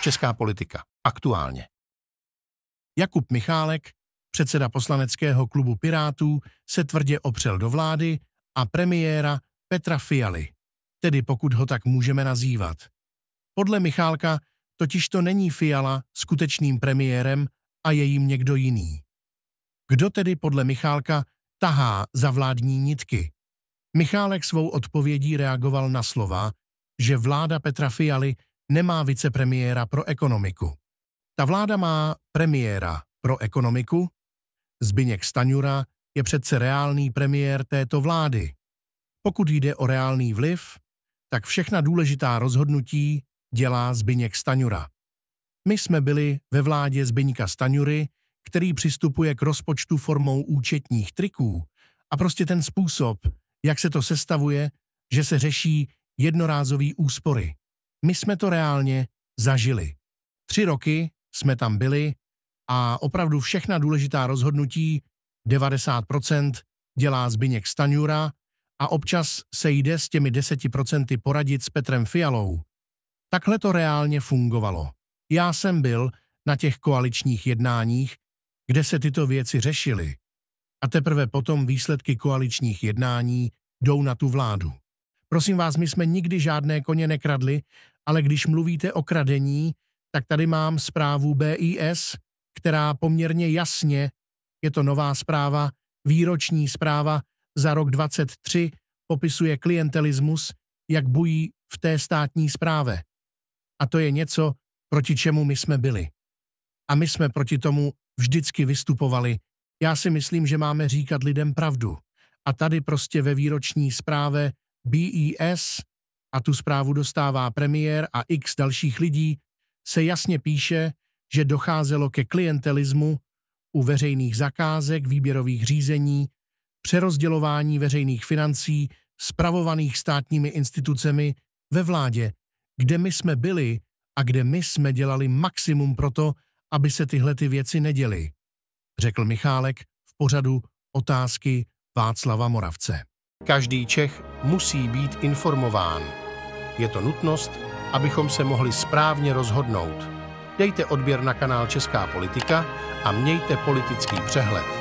Česká politika. Aktuálně. Jakub Michálek, předseda poslaneckého klubu Pirátů, se tvrdě opřel do vlády a premiéra Petra Fialy, tedy pokud ho tak můžeme nazývat. Podle Michálka totiž to není Fiala skutečným premiérem a je jim někdo jiný. Kdo tedy podle Michálka tahá za vládní nitky? Michálek svou odpovědí reagoval na slova, že vláda Petra Fialy nemá vicepremiéra pro ekonomiku. Ta vláda má premiéra pro ekonomiku. Zbyněk Stanjura je přece reálný premiér této vlády. Pokud jde o reálný vliv, tak všechna důležitá rozhodnutí dělá Zbyněk Stanjura. My jsme byli ve vládě Zbyňka Stanjury, který přistupuje k rozpočtu formou účetních triků a prostě ten způsob, jak se to sestavuje, že se řeší jednorázový úspory. My jsme to reálně zažili. 3 roky jsme tam byli a opravdu všechna důležitá rozhodnutí, 90% dělá Zbyněk Stanjura a občas se jde s těmi 10% poradit s Petrem Fialou. Takhle to reálně fungovalo. Já jsem byl na těch koaličních jednáních, kde se tyto věci řešily. A teprve potom výsledky koaličních jednání jdou na tu vládu. Prosím vás, my jsme nikdy žádné koně nekradli, ale když mluvíte o kradení, tak tady mám zprávu BIS, která poměrně jasně, je to nová zpráva, výroční zpráva za rok 2023, popisuje klientelismus, jak bují v té státní správě. A to je něco, proti čemu my jsme byli. A my jsme proti tomu vždycky vystupovali. Já si myslím, že máme říkat lidem pravdu. A tady prostě ve výroční zprávě BIS, a tu zprávu dostává premiér a x dalších lidí, se jasně píše, že docházelo ke klientelismu u veřejných zakázek, výběrových řízení, přerozdělování veřejných financí spravovaných státními institucemi ve vládě, kde my jsme byli a kde my jsme dělali maximum pro to, aby se tyhle ty věci neděly, řekl Michálek v pořadu Otázky Václava Moravce. Každý Čech musí být informován. Je to nutnost, abychom se mohli správně rozhodnout. Dejte odběr na kanál Česká politika a mějte politický přehled.